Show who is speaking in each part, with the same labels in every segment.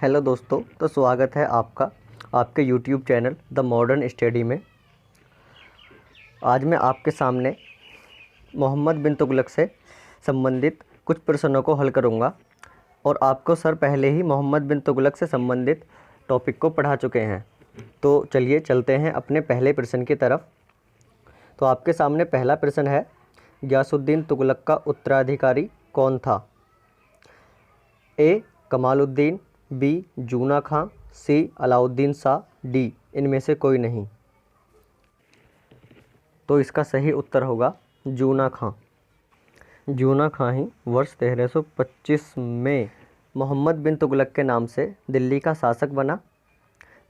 Speaker 1: Hello दोस्तों, तो स्वागत है आपका आपके YouTube channel the modern study में। आज मैं आपके सामने मोहम्मद बिन तुगलक से संबंधित कुछ प्रश्नों को हल करूंगा और आपको सर पहले ही मोहम्मद बिन तुगलक से संबंधित टॉपिक को पढ़ा चुके हैं। तो चलिए चलते हैं अपने पहले प्रश्न की तरफ। तो आपके सामने पहला प्रश्न है, गियासुद्दीन तुगलक का उत्तराधिकारी कौन था? ए कमालुद्दीन, बी जूना खां, सी अलाउद्दीन शाह, डी इनमें से कोई नहीं। तो इसका सही उत्तर होगा जूना खां। जूना खां ही वर्ष 1325 में मोहम्मद बिन तुगलक के नाम से दिल्ली का शासक बना।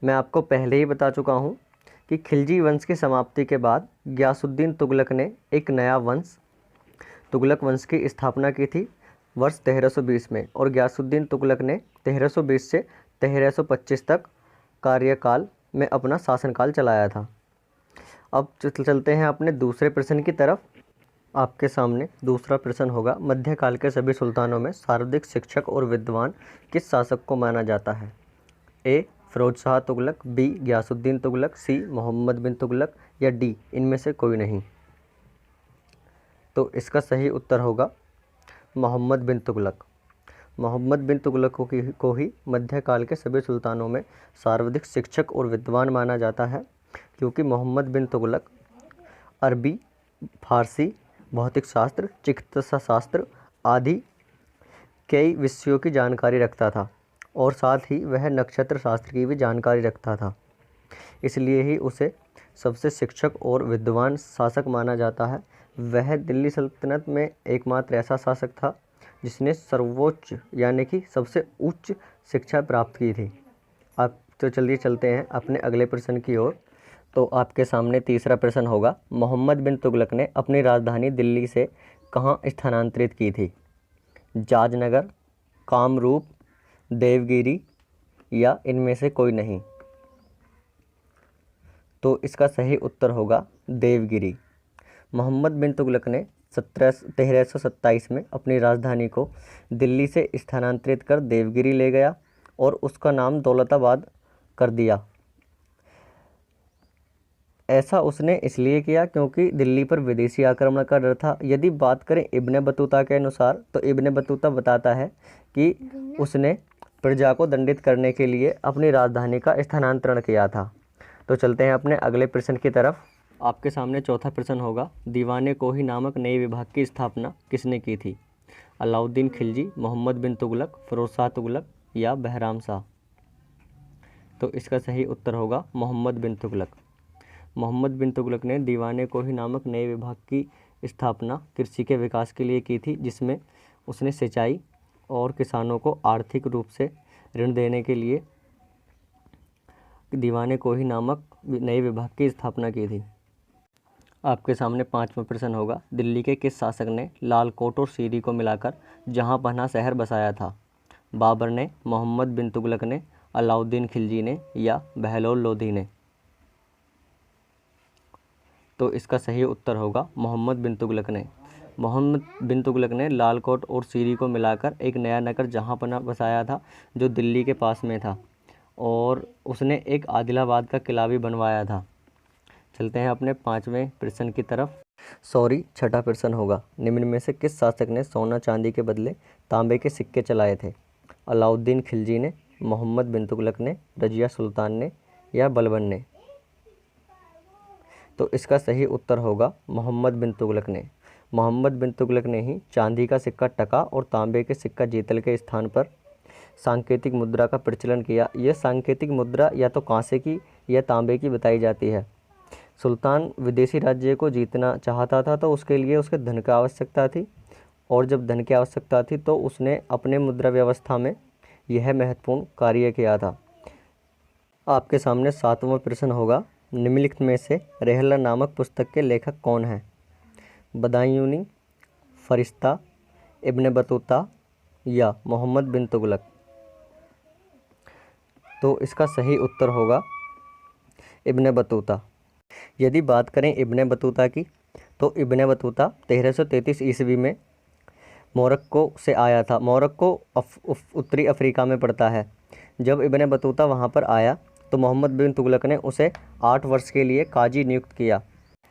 Speaker 1: मैं आपको पहले ही बता चुका हूँ कि खिलजी वंश की समाप्ति के बाद गियासुद्दीन तुगलक ने एक नया वंश तुगलक वंश की स्थापना की थी वर्ष 1320 में, और गियासुद्दीन तुगलक ने 1320 से 1325 तक कार्यकाल में अपना शासनकाल चलाया था। अब चलते हैं अपने दूसरे प्रश्न की तरफ। आपके सामने दूसरा प्रश्न होगा, मध्यकाल के सभी सुल्तानों में सर्वाधिक शिक्षक और विद्वान किस शासक को माना जाता है? ए फिरोज शाह तुगलक, बी गियासुद्दीन तुगलक, सी मोहम्मद बिन तुगलक, या डी इनमें से कोई नहीं। तो इसका सही उत्तर होगा मोहम्मद बिन तुगलक। मोहम्मद बिन तुगलक को ही मध्यकाल के सभी सुल्तानों में सर्वाधिक शिक्षक और विद्वान माना जाता है, क्योंकि मोहम्मद बिन तुगलक अरबी, फारसी, भौतिक शास्त्र, चिकित्सा शास्त्र आदि कई विषयों की जानकारी रखता था, और साथ ही वह नक्षत्र शास्त्र की भी जानकारी रखता था। इसलिए ही उसे सबसे शिक्षक और विद्वान शासक माना जाता है। वह दिल्ली सल्तनत में एकमात्र ऐसा शासक था जिसने सर्वोच्च यानी कि सबसे उच्च शिक्षा प्राप्त की थी। आप तो चलिए चलते हैं अपने अगले प्रश्न की ओर। तो आपके सामने तीसरा प्रश्न होगा, मोहम्मद बिन तुगलक ने अपनी राजधानी दिल्ली से कहाँ स्थानांतरित की थी? जाजनगर, कामरूप, देवगिरी, या इनमें से कोई नहीं। तो इसका सही उत्तर होगा देवगिरी। मोहम्मद बिन तुगलक ने 1327 में अपनी राजधानी को दिल्ली से स्थानांतरित कर देवगिरी ले गया और उसका नाम दौलताबाद कर दिया। ऐसा उसने इसलिए किया क्योंकि दिल्ली पर विदेशी आक्रमण का डर था। यदि बात करें इब्ने बतूता के अनुसार, तो इब्ने बतूता बताता है कि उसने प्रजा को दंडित करने के लिए अपनी राजधानी का स्थानांतरण किया था। तो चलते हैं अपने अगले प्रश्न की तरफ। आपके सामने चौथा प्रश्न होगा, दीवाने कोही नामक नए विभाग की स्थापना किसने की थी? अलाउद्दीन खिलजी, मोहम्मद बिन तुगलक, फिरोज शाह तुगलक, या बहराम शाह। तो इसका सही उत्तर होगा मोहम्मद बिन तुगलक। मोहम्मद बिन तुगलक ने दीवाने कोही नामक नए विभाग की स्थापना कृषि के विकास के लिए की थी, जिसमें उसने सिंचाई और किसानों को आर्थिक रूप से ऋण देने के लिए दीवाने कोही नामक नए विभाग की स्थापना की थी। आपके सामने पांचवा प्रश्न होगा, दिल्ली के किस शासक ने लालकोट और सीरी को मिलाकर जहां पनाह शहर बसाया था? बाबर ने, मोहम्मद बिन तुगलक ने, अलाउद्दीन खिलजी ने, या बहलोल लोधी ने। तो इसका सही उत्तर होगा मोहम्मद बिन तुगलक ने। मोहम्मद बिन तुगलक ने लालकोट और सीरी को मिलाकर एक नया नगर जहां पनाह बसाया था, जो दिल्ली के पास में था, और उसने एक आदिलाबाद का किला भी बनवाया था। चलते हैं अपने पांचवें प्रश्न की तरफ। छठा प्रश्न होगा, निम्न में से किस शासक ने सोना चांदी के बदले तांबे के सिक्के चलाए थे? अलाउद्दीन खिलजी ने, मोहम्मद बिन तुगलक ने, रजिया सुल्तान ने, या बलबन ने। तो इसका सही उत्तर होगा मोहम्मद बिन तुगलक ने। मोहम्मद बिन तुगलक ने ही चांदी का सिक्का टका और तांबे के सिक्का जीतल के स्थान पर सांकेतिक मुद्रा का प्रचलन किया। यह सांकेतिक मुद्रा या तो कांसे की या तांबे की बताई जाती है। सुल्तान विदेशी राज्य को जीतना चाहता था, तो उसके लिए उसके धन की आवश्यकता थी, और जब धन की आवश्यकता थी तो उसने अपने मुद्रा व्यवस्था में यह महत्वपूर्ण कार्य किया था। आपके सामने सातवां प्रश्न होगा, निम्नलिखित में से रेहला नामक पुस्तक के लेखक कौन हैं? बदायूनी, फरिश्ता, इब्ने बतूता, या मोहम्मद बिन तुगलक। तो इसका सही उत्तर होगा इब्ने बतूता। यदि बात करें इब्ने बतूता की, तो इब्ने बतूता 1333 ईस्वी में मोरक्को से आया था। मोरक्को उत्तरी अफ्रीका में पड़ता है, जब इब्ने बतूता वहाँ पर आया तो मोहम्मद बिन तुगलक ने उसे 8 वर्ष के लिए काजी नियुक्त किया।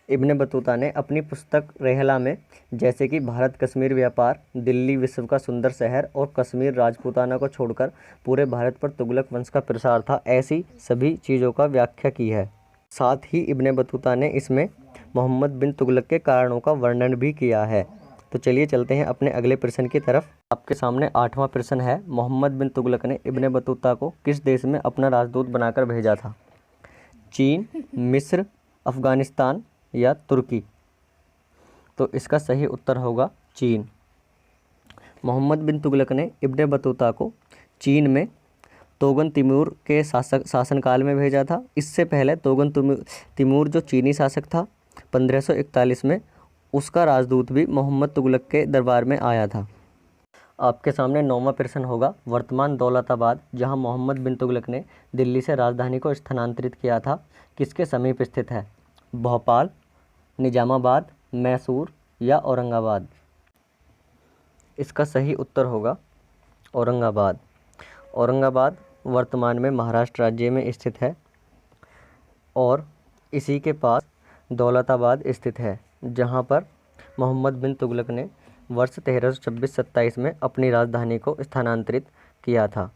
Speaker 1: इब्ने बतूता ने अपनी पुस्तक रेहला में जैसे कि भारत कश्मीर व्यापार, दिल्ली विश्व का सुंदर शहर और कश्मीर राजपूताना को छोड़कर पूरे भारत पर तुगलक वंश का प्रसार था, ऐसी सभी चीज़ों का व्याख्या की है। साथ ही इब्ने बतूता ने इसमें मोहम्मद बिन तुगलक के कारणों का वर्णन भी किया है। तो चलिए चलते हैं अपने अगले प्रश्न की तरफ। आपके सामने 8वां प्रश्न है, मोहम्मद बिन तुगलक ने इब्ने बतूता को किस देश में अपना राजदूत बनाकर भेजा था? चीन, मिस्र, अफ़गानिस्तान या तुर्की? तो इसका सही उत्तर होगा चीन। मोहम्मद बिन तुगलक ने इब्ने बतूता को चीन में तोगन तिमूर के शासनकाल में भेजा था। इससे पहले तोगन तिमूर जो चीनी शासक था 1541 में, उसका राजदूत भी मोहम्मद तुगलक के दरबार में आया था। आपके सामने 9वां प्रश्न होगा, वर्तमान दौलताबाद जहां मोहम्मद बिन तुगलक ने दिल्ली से राजधानी को स्थानांतरित किया था, किसके समीप स्थित है? भोपाल, निजामाबाद, मैसूर या औरंगाबाद? इसका सही उत्तर होगा औरंगाबाद। औरंगाबाद वर्तमान में महाराष्ट्र राज्य में स्थित है और इसी के पास दौलताबाद स्थित है, जहां पर मोहम्मद बिन तुगलक ने वर्ष 1326-27 में अपनी राजधानी को स्थानांतरित किया था।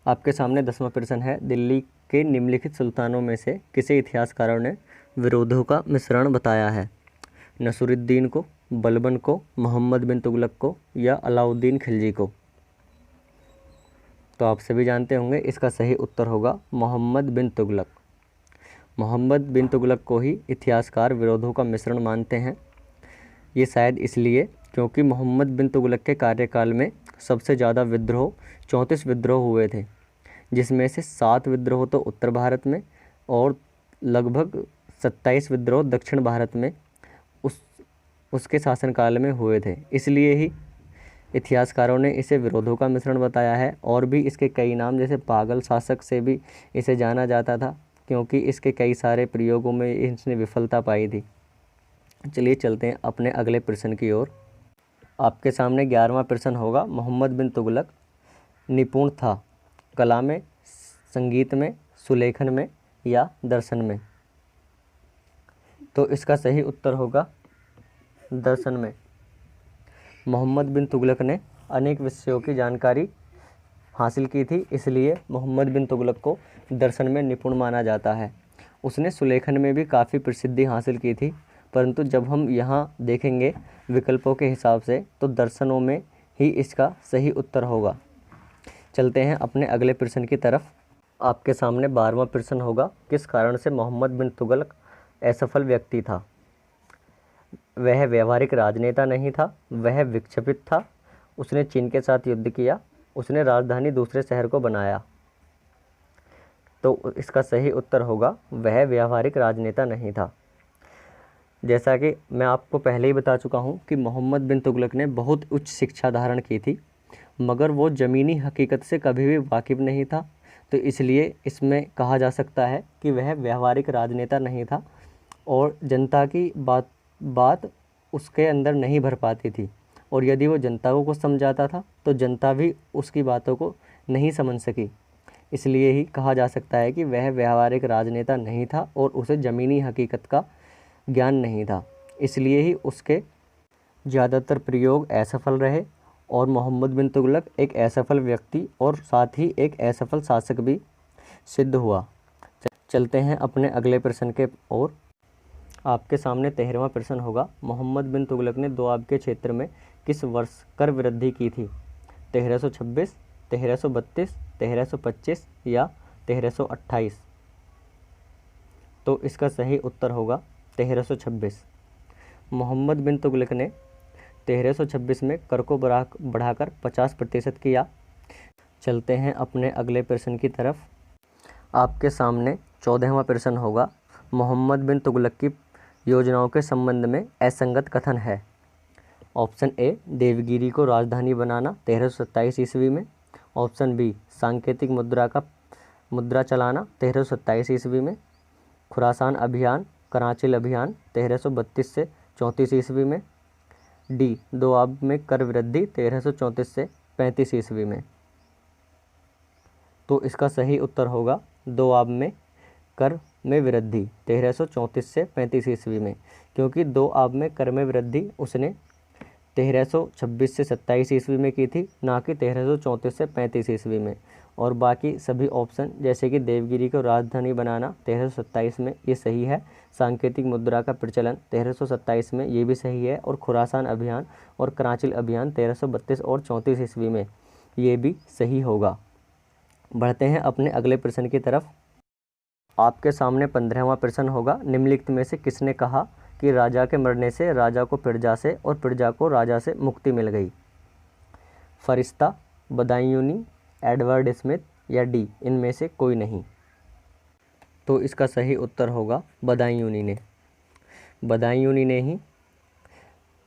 Speaker 1: आपके सामने 10वां प्रश्न है, दिल्ली के निम्नलिखित सुल्तानों में से किसे इतिहासकारों ने विरोधों का मिश्रण बताया है? नसरुद्दीन को, बलबन को, मोहम्मद बिन तुगलक को या अलाउद्दीन खिलजी को? तो आप सभी जानते होंगे इसका सही उत्तर होगा मोहम्मद बिन तुगलक। मोहम्मद बिन तुगलक को ही इतिहासकार विरोधों का मिश्रण मानते हैं। ये शायद इसलिए क्योंकि मोहम्मद बिन तुगलक के कार्यकाल में सबसे ज़्यादा विद्रोह 34 विद्रोह हुए थे, जिसमें से 7 विद्रोह तो उत्तर भारत में और लगभग 27 विद्रोह दक्षिण भारत में उसके शासनकाल में हुए थे। इसलिए ही इतिहासकारों ने इसे विरोधों का मिश्रण बताया है। और भी इसके कई नाम, जैसे पागल शासक से भी इसे जाना जाता था, क्योंकि इसके कई सारे प्रयोगों में इसने विफलता पाई थी। चलिए चलते हैं अपने अगले प्रश्न की ओर। आपके सामने 11वां प्रश्न होगा, मोहम्मद बिन तुगलक निपुण था कला में, संगीत में, सुलेखन में या दर्शन में? तो इसका सही उत्तर होगा दर्शन में। मोहम्मद बिन तुगलक ने अनेक विषयों की जानकारी हासिल की थी, इसलिए मोहम्मद बिन तुगलक को दर्शन में निपुण माना जाता है। उसने सुलेखन में भी काफ़ी प्रसिद्धि हासिल की थी, परंतु जब हम यहाँ देखेंगे विकल्पों के हिसाब से तो दर्शनों में ही इसका सही उत्तर होगा। चलते हैं अपने अगले प्रश्न की तरफ। आपके सामने 12वां प्रश्न होगा, किस कारण से मोहम्मद बिन तुगलक असफल व्यक्ति था? वह व्यवहारिक राजनेता नहीं था, वह विक्षिपित था, उसने चीन के साथ युद्ध किया, उसने राजधानी दूसरे शहर को बनाया? तो इसका सही उत्तर होगा वह व्यवहारिक राजनेता नहीं था। जैसा कि मैं आपको पहले ही बता चुका हूं कि मोहम्मद बिन तुगलक ने बहुत उच्च शिक्षा धारण की थी, मगर वो ज़मीनी हकीकत से कभी भी वाकिफ़ नहीं था। तो इसलिए इसमें कहा जा सकता है कि वह व्यवहारिक राजनेता नहीं था और जनता की बात उसके अंदर नहीं भर पाती थी, और यदि वो जनता को कुछ समझाता था तो जनता भी उसकी बातों को नहीं समझ सकी। इसलिए ही कहा जा सकता है कि वह व्यवहारिक राजनेता नहीं था और उसे ज़मीनी हकीकत का ज्ञान नहीं था, इसलिए ही उसके ज़्यादातर प्रयोग असफल रहे और मोहम्मद बिन तुगलक एक असफल व्यक्ति और साथ ही एक असफल शासक भी सिद्ध हुआ। चलते हैं अपने अगले प्रश्न के ओर। आपके सामने 13वां प्रश्न होगा, मोहम्मद बिन तुगलक ने दोआब के क्षेत्र में किस वर्ष कर वृद्धि की थी? 1326, 1332, 1325 या 1328? तो इसका सही उत्तर होगा 1326। मोहम्मद बिन तुगलक ने 1326 में कर को बढ़ाकर 50% किया। चलते हैं अपने अगले प्रश्न की तरफ। आपके सामने 14वां प्रश्न होगा, मोहम्मद बिन तुगलक की योजनाओं के संबंध में असंगत कथन है। ऑप्शन ए, देवगिरी को राजधानी बनाना 1327 ईस्वी में। ऑप्शन बी, सांकेतिक मुद्रा चलाना 1327 ईस्वी में। खुरासान अभियान, कराचिल अभियान 1332 से 34 ईस्वी में। डी, दोआब में कर वृद्धि 1334 से 35 ईस्वी में। तो इसका सही उत्तर होगा दोआब में कर में वृद्धि 1334 से 35 ईस्वी में, क्योंकि दोआब में कर में वृद्धि उसने 1326 से 27 ईस्वी में की थी, ना कि 1334 से 35 ईस्वी में। और बाकी सभी ऑप्शन जैसे कि देवगिरी को राजधानी बनाना 1327 में, ये सही है। सांकेतिक मुद्रा का प्रचलन 1327 में, ये भी सही है। और खुरासान अभियान और कराचिल अभियान 1332 और 34 ईस्वी में, ये भी सही होगा। बढ़ते हैं अपने अगले प्रश्न की तरफ। आपके सामने 15वां प्रश्न होगा, निम्नलिखित में से किसने कहा कि राजा के मरने से राजा को प्रजा से और प्रजा को राजा से मुक्ति मिल गई? फरिश्ता, बदायूनी, एडवर्ड स्मिथ या डी, इनमें से कोई नहीं। तो इसका सही उत्तर होगा बदायूनी ने। बदायूनी ने ही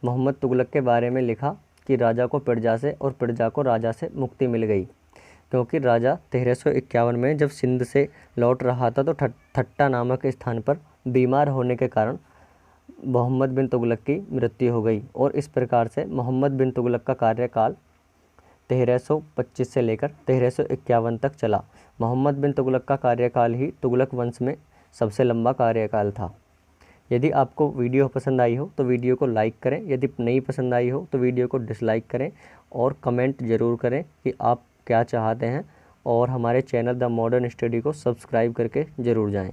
Speaker 1: मोहम्मद तुगलक के बारे में लिखा कि राजा को प्रजा से और प्रजा को राजा से मुक्ति मिल गई, क्योंकि राजा 1351 में जब सिंध से लौट रहा था तो ठट्टा नामक स्थान पर बीमार होने के कारण मोहम्मद बिन तुगलक की मृत्यु हो गई। और इस प्रकार से मोहम्मद बिन तुगलक का कार्यकाल 1325 से लेकर 1351 तक चला। मोहम्मद बिन तुगलक का कार्यकाल ही तुगलक वंश में सबसे लंबा कार्यकाल था। यदि आपको वीडियो पसंद आई हो तो वीडियो को लाइक करें, यदि नहीं पसंद आई हो तो वीडियो को डिसलाइक करें और कमेंट ज़रूर करें कि आप क्या चाहते हैं। और हमारे चैनल द मॉडर्न स्टडी को सब्सक्राइब करके ज़रूर जाएं।